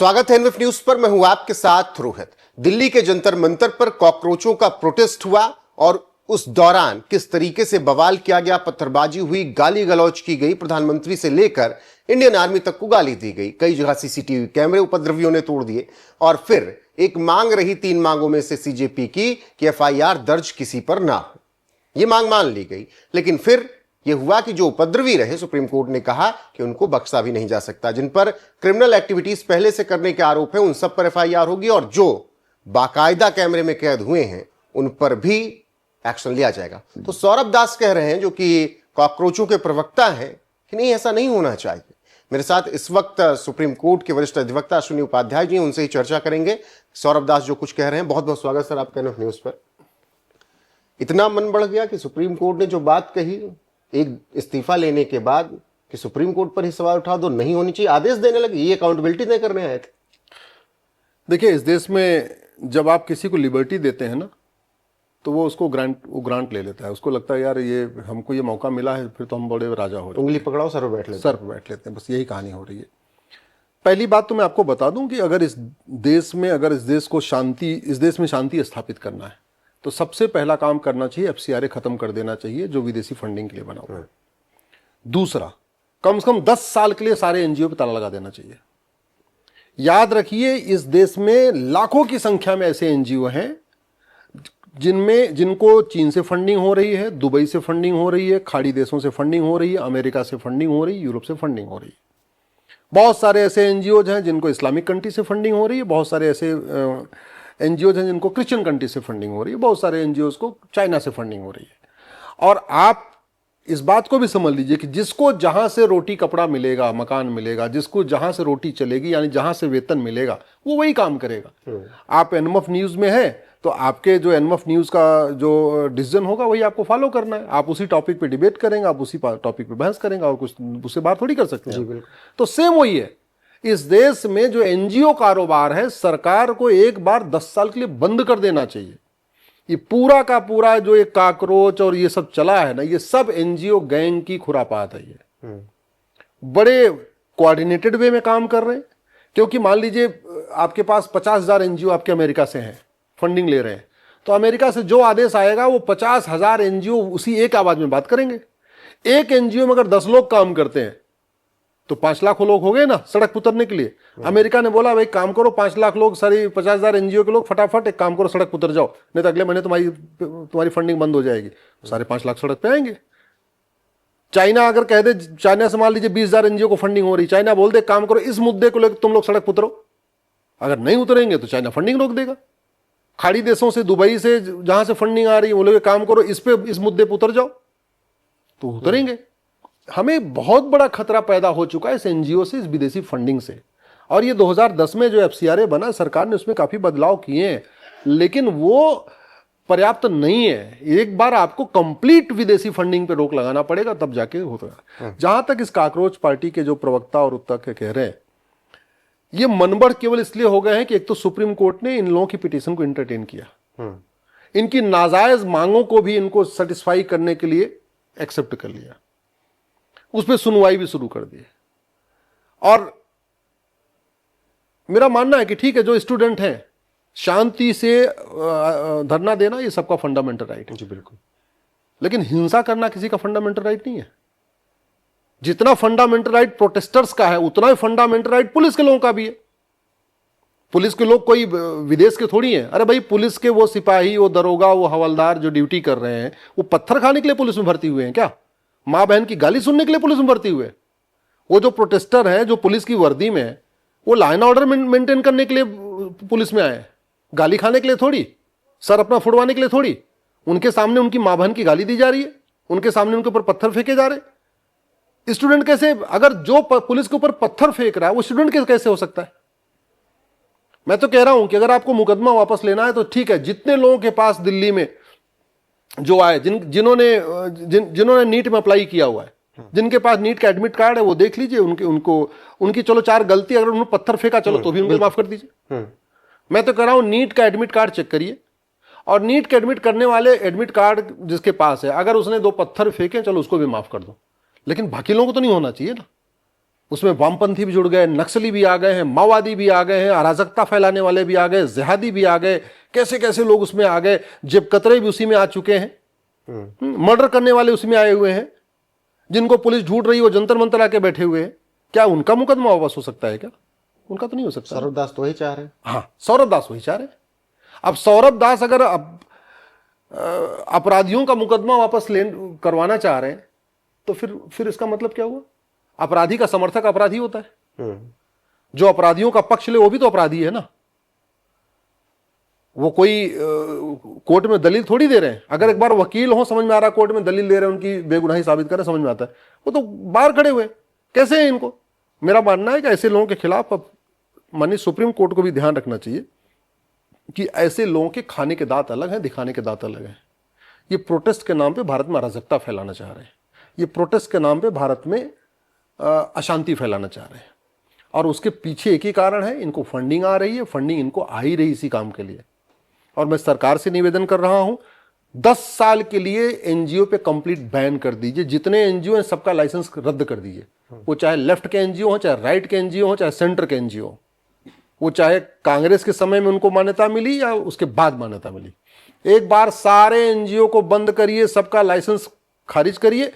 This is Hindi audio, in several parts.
स्वागत है एनवीएफ न्यूज पर। मैं हूं आपके साथ रोहित। दिल्ली के जंतर मंतर पर कॉकरोचों का प्रोटेस्ट हुआ और उस दौरान किस तरीके से बवाल किया गया, पत्थरबाजी हुई, गाली गलौज की गई, प्रधानमंत्री से लेकर इंडियन आर्मी तक को गाली दी गई। कई जगह सीसीटीवी कैमरे उपद्रवियों ने तोड़ दिए और फिर एक मांग रही 3 मांगों में से सीजेपी की कि एफआईआर दर्ज किसी पर ना हो। यह मांग मान ली गई, लेकिन फिर यह हुआ कि जो उपद्रवी रहे, सुप्रीम कोर्ट ने कहा कि उनको बख्शा भी नहीं जा सकता। जिन पर क्रिमिनल एक्टिविटीज पहले से करने के आरोप है उन सब पर एफआईआर होगी और जो बाकायदा कैमरे में कैद हुए हैं उन पर भी एक्शन लिया जाएगा। तो सौरभ दास कह रहे हैं, जो कि कॉकरोचों के प्रवक्ता हैं, कि नहीं, ऐसा नहीं होना चाहिए। मेरे साथ इस वक्त सुप्रीम कोर्ट के वरिष्ठ अधिवक्ता अश्विनी उपाध्याय जी, उनसे ही चर्चा करेंगे सौरभ दास जो कुछ कह रहे हैं। बहुत बहुत स्वागत सर आपका एनवीएफ न्यूज पर। इतना मन बढ़ गया कि सुप्रीम कोर्ट ने जो बात कही एक इस्तीफा लेने के बाद कि सुप्रीम कोर्ट पर ही सवाल उठा दो, नहीं होनी चाहिए, आदेश देने लगे। ये अकाउंटेबिलिटी नहीं करने आए थे। देखिए, इस देश में जब आप किसी को लिबर्टी देते हैं ना, तो वो उसको ग्रांट ले लेता है। उसको लगता है यार ये हमको ये मौका मिला है, फिर तो हम बड़े राजा हो रहे हैं। उंगली पकड़ाओ सर पे बैठ लेते हैं। बस यही कहानी हो रही है। पहली बात तो मैं आपको बता दूं कि अगर इस देश में शांति स्थापित करना है तो सबसे पहला काम करना चाहिए, एफसीआरए खत्म कर देना चाहिए जो विदेशी फंडिंग के लिए बना हुआ है। दूसरा, कम से कम 10 साल के लिए सारे एनजीओ पे ताला लगा देना चाहिए। याद रखिए, इस देश में लाखों की संख्या में ऐसे एनजीओ हैं जिनको चीन से फंडिंग हो रही है, दुबई से फंडिंग हो रही है, खाड़ी देशों से फंडिंग हो रही है, अमेरिका से फंडिंग हो रही है, यूरोप से फंडिंग हो रही है। बहुत सारे ऐसे एनजीओ हैं जिनको इस्लामिक कंट्री से फंडिंग हो रही है, बहुत सारे ऐसे एनजीओ हैं जिनको क्रिश्चियन कंट्री से फंडिंग हो रही है, बहुत सारे एनजीओ को चाइना से फंडिंग हो रही है। और आप इस बात को भी समझ लीजिए कि जिसको जहां से रोटी कपड़ा मिलेगा, मकान मिलेगा, जिसको जहां से रोटी चलेगी, यानी जहां से वेतन मिलेगा, वो वही काम करेगा। आप एनवीएफ न्यूज में हैं तो आपके जो एनवीएफ न्यूज का जो डिसीजन होगा वही आपको फॉलो करना है। आप उसी टॉपिक पे डिबेट करेंगे, आप उसी टॉपिक पे बहस करेंगे और कुछ उससे बात थोड़ी कर सकते हैं। तो सेम वही है। इस देश में जो एनजीओ कारोबार है, सरकार को एक बार 10 साल के लिए बंद कर देना चाहिए। ये पूरा का पूरा जो एक काकरोच और ये सब चला है ना, ये सब एनजीओ गैंग की खुरापात है। ये बड़े कोऑर्डिनेटेड वे में काम कर रहे हैं, क्योंकि मान लीजिए आपके पास 50,000 एनजीओ आपके अमेरिका से हैं, फंडिंग ले रहे हैं, तो अमेरिका से जो आदेश आएगा वो 50,000 एनजीओ उसी एक आवाज में बात करेंगे। एक एनजीओ में अगर 10 लोग काम करते हैं तो 5 लाख लोग हो गए ना सड़क उतरने के लिए। अमेरिका ने बोला भाई काम करो, 5 लाख लोग, सारी 50,000 एनजीओ के लोग फटाफट एक काम करो, सड़क उतर जाओ, नहीं तो अगले महीने तुम्हारी फंडिंग बंद हो जाएगी। सारे 5 लाख सड़क पे आएंगे। चाइना अगर कह दे, चाइना से मान लीजिए 20,000 एनजीओ को फंडिंग हो रही, चाइना बोल दे काम करो, इस मुद्दे को लेकर तुम लोग सड़क उतरो, अगर नहीं उतरेंगे तो चाइना फंडिंग रोक देगा। खाड़ी देशों से, दुबई से, जहां से फंडिंग आ रही है, वो लोग काम करो, इस मुद्दे पर उतर जाओ, तो उतरेंगे। हमें बहुत बड़ा खतरा पैदा हो चुका है इस एनजीओ से, इस विदेशी फंडिंग से। और ये 2010 में जो एफसीआरए बना, सरकार ने उसमें काफी बदलाव किए हैं, लेकिन वो पर्याप्त नहीं है। एक बार आपको कंप्लीट विदेशी फंडिंग पे रोक लगाना पड़ेगा, तब जाके होगा। जहां तक इस काकरोच पार्टी के जो प्रवक्ता और उत्तक कह रहे हैं, ये मनबढ़ केवल इसलिए हो गए हैं कि एक तो सुप्रीम कोर्ट ने इन लोगों की पिटीशन को एंटरटेन किया, इनकी नाजायज मांगों को भी इनको सेटिस्फाई करने के लिए एक्सेप्ट कर लिया, उस पर सुनवाई भी शुरू कर दी। और मेरा मानना है कि ठीक है, जो स्टूडेंट हैं, शांति से धरना देना ये सबका फंडामेंटल राइट है। जी बिल्कुल। लेकिन हिंसा करना किसी का फंडामेंटल राइट नहीं है। जितना फंडामेंटल राइट प्रोटेस्टर्स का है, उतना ही फंडामेंटल राइट पुलिस के लोगों का भी है। पुलिस के लोग कोई विदेश के थोड़ी हैं। अरे भाई, पुलिस के वो सिपाही, वो दरोगा, वो हवलदार जो ड्यूटी कर रहे हैं, वो पत्थर खाने के लिए पुलिस में भर्ती हुए हैं क्या? माँ बहन की गाली सुनने के लिए पुलिस में भर्ती हुए? वो जो प्रोटेस्टर हैं, जो पुलिस की वर्दी में है, वो लॉ एंड ऑर्डर मेंटेन करने के लिए पुलिस में आए, गाली खाने के लिए थोड़ी, सर अपना फुड़वाने के लिए थोड़ी। उनके सामने उनकी माँ बहन की गाली दी जा रही है, उनके सामने उनके ऊपर पत्थर फेंके जा रहे। स्टूडेंट कैसे, अगर जो पुलिस के ऊपर पत्थर फेंक रहा है वो स्टूडेंट कैसे हो सकता है? मैं तो कह रहा हूं कि अगर आपको मुकदमा वापस लेना है तो ठीक है, जितने लोगों के पास दिल्ली में जो आए, जिन्होंने नीट में अप्लाई किया हुआ है, जिनके पास नीट का एडमिट कार्ड है, वो देख लीजिए। उनकी चलो 4 गलती, अगर उन्होंने पत्थर फेंका चलो तो भी उनको माफ कर दीजिए। मैं तो कह रहा हूं नीट का एडमिट कार्ड चेक करिए, और नीट का एडमिट करने वाले एडमिट कार्ड जिसके पास है, अगर उसने 2 पत्थर फेंके चलो उसको भी माफ कर दो, लेकिन बाकी लोगों को तो नहीं होना चाहिए ना। उसमें वामपंथी भी जुड़ गए, नक्सली भी आ गए हैं, माओवादी भी आ गए हैं, अराजकता फैलाने वाले भी आ गए, जिहादी भी आ गए, कैसे कैसे लोग उसमें आ गए, जेब कतरे भी उसी में आ चुके हैं, मर्डर करने वाले उसमें आए हुए हैं, जिनको पुलिस ढूंढ रही है वो जंतर मंतर आके बैठे हुए हैं। क्या उनका मुकदमा वापस हो सकता है क्या? उनका तो नहीं हो सकता। सौरभ दास तो वही चाह रहे हैं। हाँ, सौरभ दास वही चाह रहे हैं। अब सौरभ दास अगर अपराधियों का मुकदमा वापस करवाना चाह रहे हैं तो फिर इसका मतलब क्या हुआ? अपराधी का समर्थक अपराधी होता है, जो अपराधियों का पक्ष ले वो भी तो अपराधी है ना। वो कोई कोर्ट में दलील थोड़ी दे रहे हैं। अगर एक बार वकील हो, समझ में आ रहा है कोर्ट में दलील दे रहे हैं, उनकी बेगुनाही साबित करें, समझ में आता है। वो तो बाहर खड़े हुए, कैसे हैं इनको? मेरा मानना है कि ऐसे लोगों के खिलाफ अब माननीय सुप्रीम कोर्ट को भी ध्यान रखना चाहिए कि ऐसे लोगों के खाने के दांत अलग हैं, दिखाने के दांत अलग हैं। ये प्रोटेस्ट के नाम पे भारत में अराजकता फैलाना चाह रहे हैं, ये प्रोटेस्ट के नाम पे भारत में अशांति फैलाना चाह रहे हैं। और उसके पीछे एक ही कारण है, इनको फंडिंग आ रही है, फंडिंग इनको आ ही रही इसी काम के लिए। और मैं सरकार से निवेदन कर रहा हूं, 10 साल के लिए एनजीओ पे कंप्लीट बैन कर दीजिए। जितने एनजीओ हैं सबका लाइसेंस रद्द कर दीजिए। वो चाहे लेफ्ट के एनजीओ हो, चाहे राइट के एनजीओ हो, चाहे सेंटर के एनजीओ हो, वो चाहे कांग्रेस के समय में उनको मान्यता मिली या उसके बाद मान्यता मिली। एक बार सारे एनजीओ को बंद करिए, सबका लाइसेंस खारिज करिए,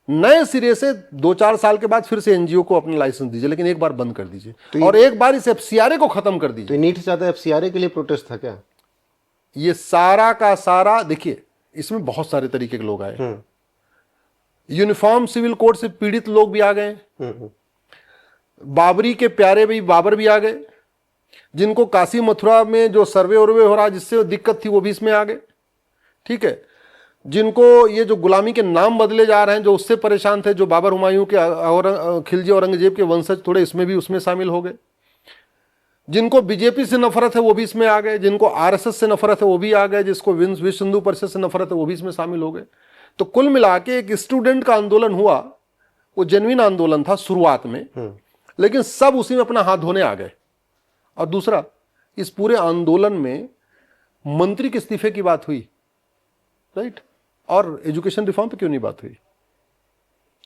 नए सिरे से 2-4 साल के बाद फिर से एनजीओ को अपना लाइसेंस दीजिए, लेकिन एक बार बंद कर दीजिए। और एक बार इस एफसीआरए को खत्म कर दीजिए। तो नीट से ज्यादा एफसीआरए के लिए प्रोटेस्ट था क्या? ये सारा का सारा देखिए, इसमें बहुत सारे तरीके के लोग आए। यूनिफॉर्म सिविल कोड से पीड़ित लोग भी आ गए, बाबरी के प्यारे भाई बाबर भी आ गए, जिनको काशी मथुरा में जो सर्वे उर्वे हो रहा जिससे दिक्कत थी वो भी इसमें आ गए। ठीक है, जिनको ये जो गुलामी के नाम बदले जा रहे हैं, जो उससे परेशान थे, जो बाबर हुमायूं के खिलजी औरंगजेब के वंशज थोड़े इसमें भी उसमें शामिल हो गए। जिनको बीजेपी से नफरत है वो भी इसमें आ गए, जिनको आरएसएस से नफरत है वो भी आ गए, जिसको विश्व हिंदू परिषद से नफरत है वो भी इसमें शामिल हो गए। तो कुल मिला के एक स्टूडेंट का आंदोलन हुआ, वो जेन्युइन आंदोलन था शुरुआत में, लेकिन सब उसी में अपना हाथ धोने आ गए। और दूसरा, इस पूरे आंदोलन में मंत्री के इस्तीफे की बात हुई, राइट? और एजुकेशन रिफॉर्म पे क्यों नहीं बात हुई?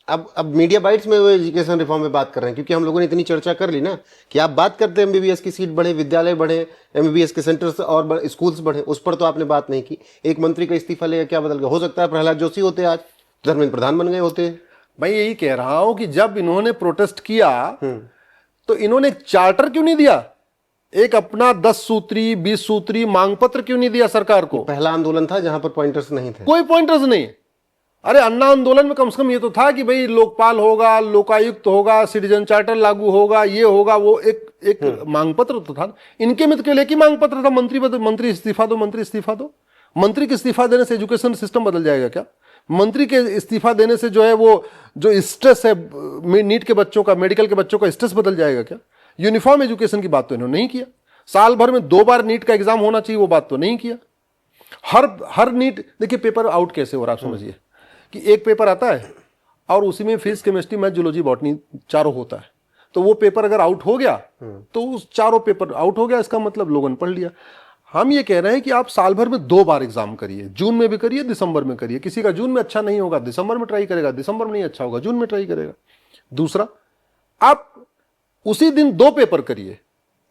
अब मीडिया बाइट्स में वो एजुकेशन रिफॉर्म में बात कर रहे हैं, क्योंकि हम लोगों ने इतनी चर्चा कर ली ना कि आप बात करते हैं एमबीबीएस की सीट बढ़े, विद्यालय बढ़े, एमबीबीएस के सेंटर्स और स्कूल्स बढ़े, उस पर तो आपने बात नहीं की। एक मंत्री का इस्तीफा लेगा, क्या बदल गया? हो सकता है प्रहलाद जोशी होते आज, धर्मेंद्र प्रधान बन गए होते। मैं यही कह रहा हूं कि जब इन्होंने प्रोटेस्ट किया तो इन्होंने एक चार्टर क्यों नहीं दिया? एक अपना 10 सूत्री 20 सूत्री मांग पत्र क्यों नहीं दिया सरकार को? पहला आंदोलन था जहां पर पॉइंटर्स नहीं थे, कोई पॉइंटर्स नहीं। अरे अन्ना आंदोलन में कम से कम ये तो था कि भाई लोकपाल होगा, लोकायुक्त होगा, सिटीजन चार्टर लागू होगा, ये होगा, वो एक मांग पत्र तो था। इनके मित्र के लिए की मांग पत्र था, मंत्री इस्तीफा दो, मंत्री इस्तीफा दो। मंत्री के इस्तीफा देने से एजुकेशन सिस्टम बदल जाएगा क्या? मंत्री के इस्तीफा देने से जो है वो जो स्ट्रेस है नीट के बच्चों का, मेडिकल के बच्चों का स्ट्रेस बदल जाएगा क्या? यूनिफॉर्म एजुकेशन की बात तो इन्होंने नहीं किया। साल भर में 2 बार नीट का एग्जाम होना चाहिए, वो बात तो नहीं किया। हर नीट, देखिए पेपर आउट कैसे हो रहा है, समझिए कि एक पेपर आता है और उसी में physics, chemistry, math, zoology, botany चारों होता है। तो वो पेपर अगर आउट हो गया तो उस चारों पेपर आउट हो गया, इसका मतलब लोगों ने पढ़ लिया। हम ये कह रहे हैं कि आप साल भर में 2 बार एग्जाम करिए, जून में भी करिए, दिसंबर में करिए। किसी का जून में अच्छा नहीं होगा, दिसंबर में ट्राई करेगा, दिसंबर में नहीं अच्छा होगा, जून में ट्राई करेगा। दूसरा, आप उसी दिन 2 पेपर करिए,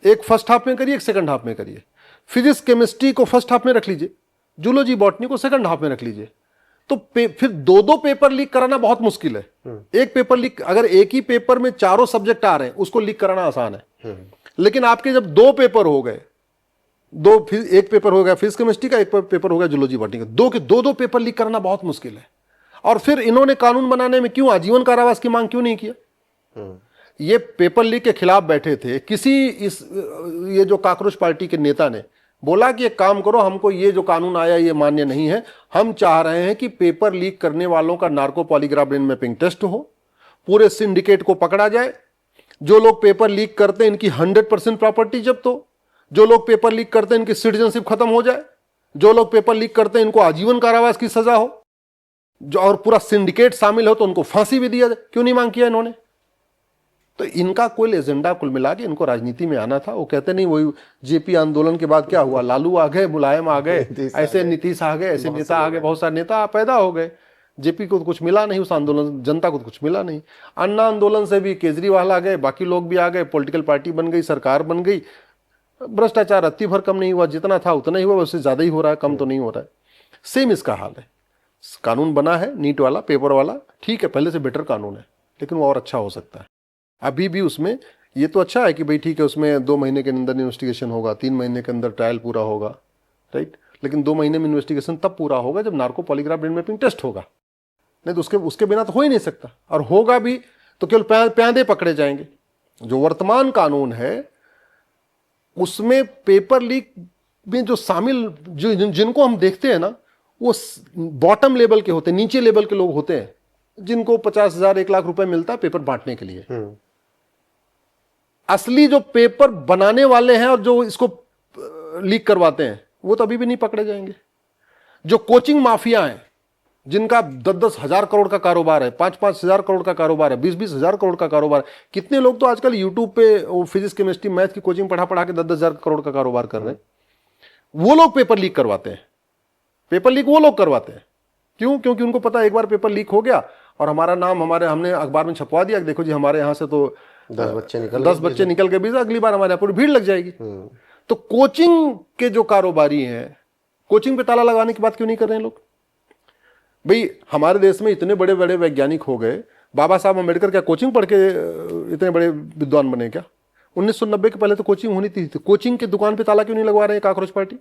एक फर्स्ट हाफ में करिए, एक सेकंड हाफ में करिए। फिजिक्स केमिस्ट्री को फर्स्ट हाफ में रख लीजिए, जूलॉजी बॉटनी को सेकंड हाफ में रख लीजिए। तो फिर 2-2 पेपर लीक कराना बहुत मुश्किल है। एक पेपर लीक, अगर एक ही पेपर में चारों सब्जेक्ट आ रहे हैं उसको लीक कराना आसान है। लेकिन आपके जब 2 पेपर हो गए, एक पेपर हो गया फिजिक्स केमिस्ट्री का, एक पेपर हो गया जूलॉजी बॉटनी का, 2 पेपर लीक करना बहुत मुश्किल है। और फिर इन्होंने कानून बनाने में क्यों आजीवन कारावास की मांग क्यों नहीं किया? ये पेपर लीक के खिलाफ बैठे थे। ये जो काकरोच पार्टी के नेता ने बोला कि एक काम करो, हमको ये जो कानून आया ये मान्य नहीं है, हम चाह रहे हैं कि पेपर लीक करने वालों का narco polygraph brain mapping test हो, पूरे सिंडिकेट को पकड़ा जाए, जो लोग पेपर लीक करते हैं इनकी 100% प्रॉपर्टी जब्त हो, जो लोग पेपर लीक करते हैं इनकी सिटीजनशिप खत्म हो जाए, जो लोग पेपर लीक करते हैं इनको आजीवन कारावास की सजा हो, जो और पूरा सिंडिकेट शामिल हो तो उनको फांसी भी दिया जाए। क्यों नहीं मांग किया इन्होंने? तो इनका कोई एजेंडा, कुल मिला के इनको राजनीति में आना था। वो कहते नहीं वही जेपी आंदोलन के बाद क्या हुआ, लालू आ गए, मुलायम आ गए, ऐसे नीतीश आ गए, ऐसे नेता आ गए, बहुत सारे नेता पैदा हो गए। जेपी को तो कुछ मिला नहीं, उस आंदोलन जनता को तो कुछ मिला नहीं। अन्ना आंदोलन से भी केजरीवाल आ गए, बाकी लोग भी आ गए, पॉलिटिकल पार्टी बन गई, सरकार बन गई, भ्रष्टाचार रत्ती भर कम नहीं हुआ, जितना था उतना ही हुआ, उससे ज्यादा ही हो रहा है, कम तो नहीं हो रहा है। सेम इसका हाल है। कानून बना है नीट वाला, पेपर वाला, ठीक है, पहले से बेटर कानून है, लेकिन वो और अच्छा हो सकता है। अभी भी उसमें ये तो अच्छा है कि भाई ठीक है, उसमें 2 महीने के अंदर इन्वेस्टिगेशन होगा, 3 महीने के अंदर ट्रायल पूरा होगा, राइट। लेकिन 2 महीने में इन्वेस्टिगेशन तब पूरा होगा जब narco polygraph brain mapping test होगा, नहीं तो उसके बिना तो हो ही नहीं सकता। और होगा भी तो केवल प्यादे पकड़े जाएंगे। जो वर्तमान कानून है उसमें पेपर लीक में जो शामिल जिनको हम देखते हैं ना, वो बॉटम लेवल के होते हैं, नीचे लेवल के लोग होते हैं, जिनको 50,000 1 लाख रुपए मिलता है पेपर बांटने के लिए। असली जो पेपर बनाने वाले हैं और जो इसको लीक करवाते हैं वो तो अभी भी नहीं पकड़े जाएंगे। जो कोचिंग माफिया हैं, जिनका 10-10 हजार करोड़ का कारोबार है, 5-5 हजार करोड़ का कारोबार है, 20-20 हजार करोड़ का कारोबार है। कितने लोग तो आजकल यूट्यूब पे फिजिक्स केमिस्ट्री मैथ की कोचिंग पढ़ा के 10-10 हजार करोड़ का कारोबार कर रहे हैं। वो लोग पेपर लीक करवाते हैं। पेपर लीक वो लोग करवाते हैं। क्यों? क्योंकि उनको पता है एक बार पेपर लीक हो गया और हमारा नाम हमने अखबार में छपवा दिया, देखो जी हमारे यहां से तो 10 बच्चे निकल गए, भी अगली बार हमारे यहाँ पूरी भीड़ लग जाएगी। तो कोचिंग के जो कारोबारी हैं, कोचिंग पे ताला लगाने की बात क्यों नहीं कर रहे हैं लोग? भाई हमारे देश में इतने बड़े बड़े वैज्ञानिक हो गए, बाबा साहब अम्बेडकर क्या कोचिंग पढ़ के इतने बड़े विद्वान बने क्या? 1990 के पहले तो कोचिंग होनी थी। तो कोचिंग की दुकान पे ताला क्यों नहीं लगवा रहे हैं काकरोच पार्टी?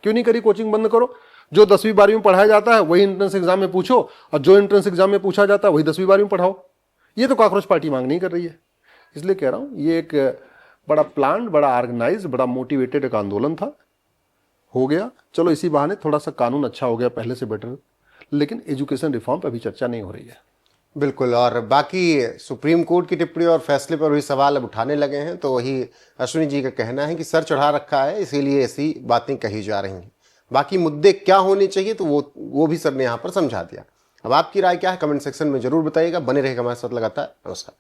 क्यों नहीं करी? कोचिंग बंद करो। जो 10वीं 12वीं में पढ़ाया जाता है वही एंट्रेंस एग्जाम में पूछो, और जो एंट्रेंस एग्जाम में पूछा जाता है वही 10वीं 12वीं में पढ़ाओ। ये तो काकरोच पार्टी मांग नहीं कर रही है। इसलिए कह रहा हूं ये एक बड़ा प्लान, बड़ा ऑर्गेनाइज, बड़ा मोटिवेटेड एक आंदोलन था। हो गया, चलो इसी बहाने थोड़ा सा कानून अच्छा हो गया, पहले से बेटर। लेकिन एजुकेशन रिफॉर्म पर अभी चर्चा नहीं हो रही है। बिल्कुल। और बाकी सुप्रीम कोर्ट की टिप्पणी और फैसले पर वही सवाल अब उठाने लगे हैं, तो वही अश्विनी जी का कहना है कि सर चढ़ा रखा है, इसीलिए ऐसी बातें कही जा रही हैं। बाकी मुद्दे क्या होने चाहिए तो वो भी सर ने यहाँ पर समझा दिया। अब आपकी राय क्या है कमेंट सेक्शन में जरूर बताइएगा। बने रहेगा हमारे साथ लगातार। नमस्कार।